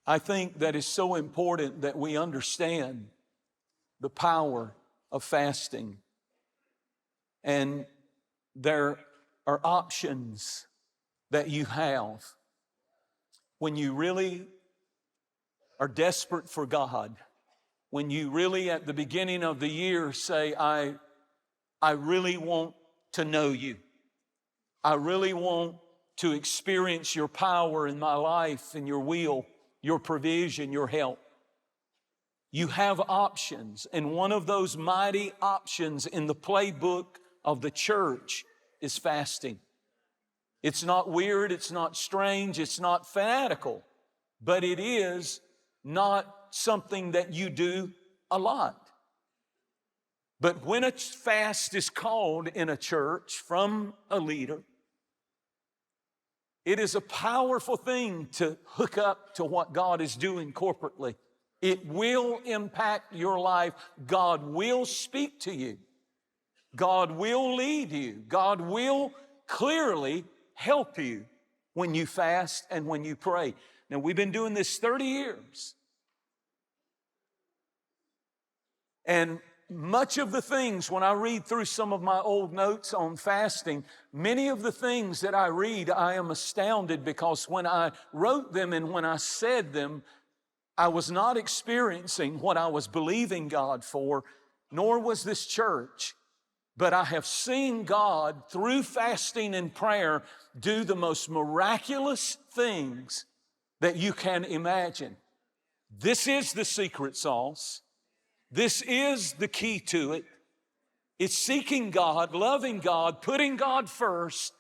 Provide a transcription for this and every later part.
I think that it's so important that we understand the power of fasting. And there are options that you have when you really are desperate for God, when you really at the beginning of the year say, I really want to know you. I really want to experience your power in my life and your will, your provision, your help. You have options, and one of those mighty options in the playbook of the church is fasting. It's not weird, it's not strange, it's not fanatical, but it is not something that you do a lot. But when a fast is called in a church from a leader, it is a powerful thing to hook up to what God is doing corporately. It will impact your life. God will speak to you. God will lead you. God will clearly help you when you fast and when you pray. Now, we've been doing this 30 years. And much of the things, when I read through some of my old notes on fasting, many of the things that I read, I am astounded because when I wrote them and when I said them, I was not experiencing what I was believing God for, nor was this church. But I have seen God, through fasting and prayer, do the most miraculous things that you can imagine. This is the secret sauce. This is the key to it. It's seeking God, loving God, putting God first,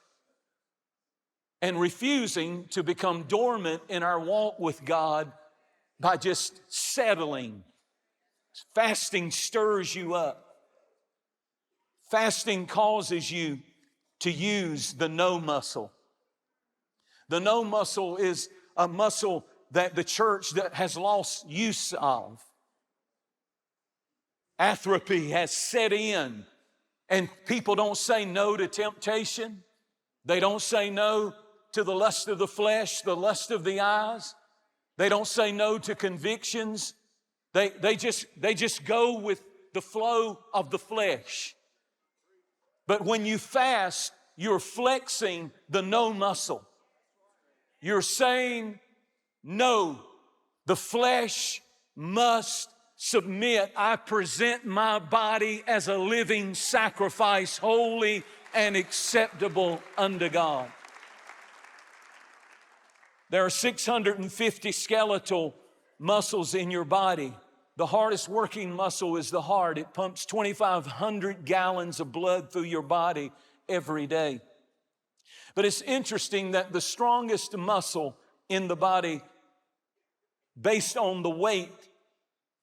and refusing to become dormant in our walk with God by just settling. Fasting stirs you up. Fasting causes you to use the no muscle. The no muscle is a muscle that the church that has lost use of. Atrophy has set in, and people don't say no to temptation. They don't say no to the lust of the flesh, the lust of the eyes. They don't say no to convictions. They just go with the flow of the flesh. But when you fast, you're flexing the no muscle. You're saying, no, the flesh must submit. I present my body as a living sacrifice, holy and acceptable unto God. There are 650 skeletal muscles in your body. The hardest working muscle is the heart. It pumps 2,500 gallons of blood through your body every day. But it's interesting that the strongest muscle in the body, based on the weight,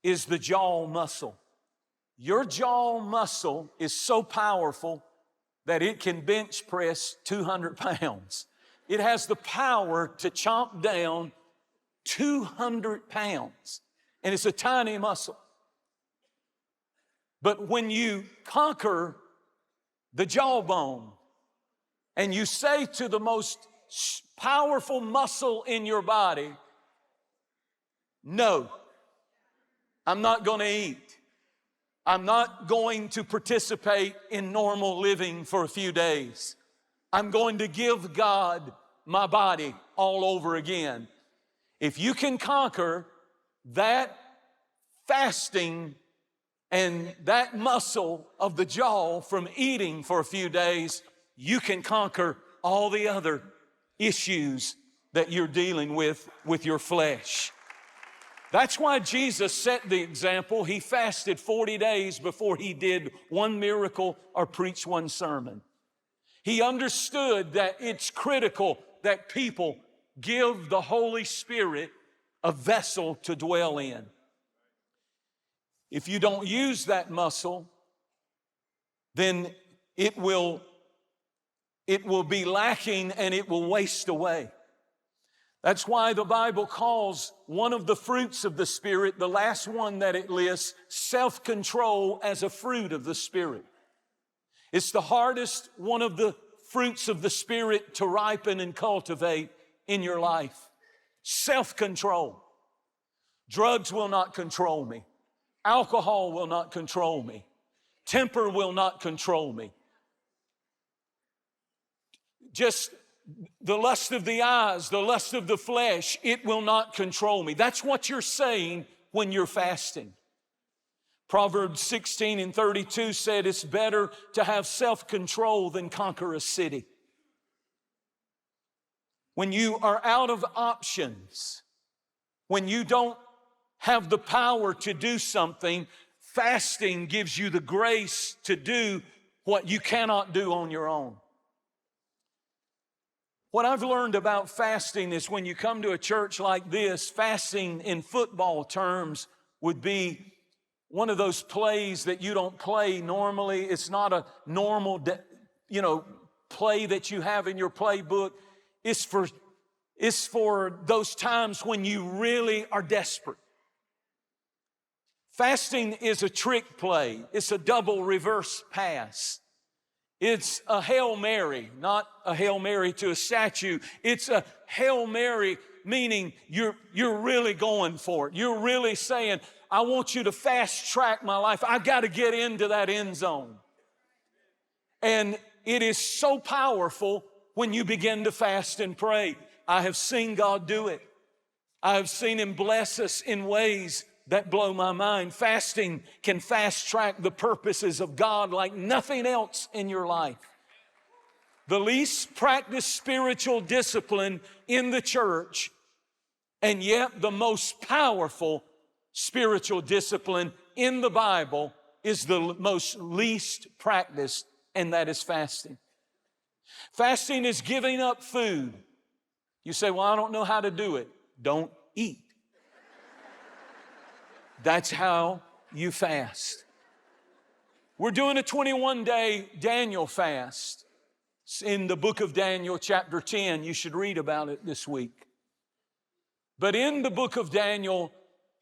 is the jaw muscle. Your jaw muscle is so powerful that it can bench press 200 pounds. It has the power to chomp down 200 pounds. And it's a tiny muscle. But when you conquer the jawbone and you say to the most powerful muscle in your body, no, I'm not going to eat. I'm not going to participate in normal living for a few days. I'm going to give God my body all over again. If you can conquer that fasting and that muscle of the jaw from eating for a few days, you can conquer all the other issues that you're dealing with your flesh. That's why Jesus set the example. He fasted 40 days before he did one miracle or preached one sermon. He understood that it's critical that people give the Holy Spirit a vessel to dwell in. If you don't use that muscle, then it will be lacking and it will waste away. That's why the Bible calls one of the fruits of the Spirit, the last one that it lists, self-control as a fruit of the Spirit. It's the hardest one of the fruits of the Spirit to ripen and cultivate in your life. Self-control. Drugs will not control me. Alcohol will not control me. Temper will not control me. Just the lust of the eyes, the lust of the flesh, it will not control me. That's what you're saying when you're fasting. Proverbs 16:32 said it's better to have self-control than conquer a city. When you are out of options, when you don't have the power to do something, fasting gives you the grace to do what you cannot do on your own. What I've learned about fasting is when you come to a church like this, fasting in football terms would be one of those plays that you don't play normally. It's not a normal, play that you have in your playbook. It's for those times when you really are desperate. Fasting is a trick play. It's a double reverse pass. It's a Hail Mary, not a Hail Mary to a statue. It's a Hail Mary, meaning you're really going for it. You're really saying, I want you to fast track my life. I've got to get into that end zone. And it is so powerful when you begin to fast and pray. I have seen God do it. I have seen Him bless us in ways that blow my mind. Fasting can fast track the purposes of God like nothing else in your life. The least practiced spiritual discipline in the church, and yet the most powerful spiritual discipline in the Bible is the most least practiced, and that is fasting. Fasting is giving up food. You say, well, I don't know how to do it. Don't eat. That's how you fast. We're doing a 21-day Daniel fast. It's in the book of Daniel, chapter 10. You should read about it this week. But in the book of Daniel,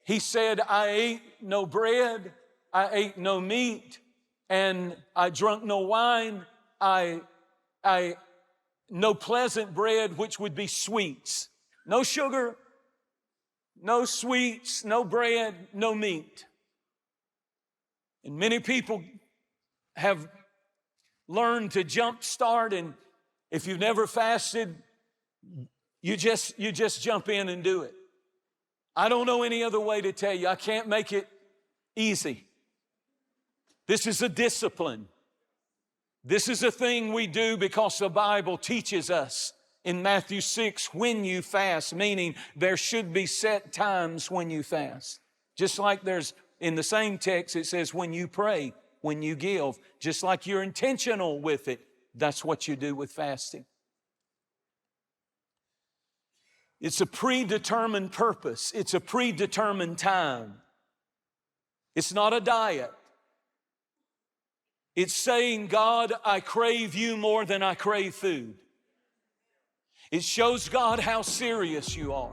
he said, I ate no bread, I ate no meat, and I drunk no wine, I no pleasant bread, which would be sweets. No sugar, no sweets, no bread, no meat. And many people have learned to jump start, and if you've never fasted, you just jump in and do it. I don't know any other way to tell you. I can't make it easy. This is a discipline. This is a thing we do because the Bible teaches us in Matthew 6, when you fast, meaning there should be set times when you fast. Just like there's, in the same text, it says when you pray, when you give. Just like you're intentional with it, that's what you do with fasting. It's a predetermined purpose. It's a predetermined time. It's not a diet. It's saying, God, I crave you more than I crave food. It shows God how serious you are.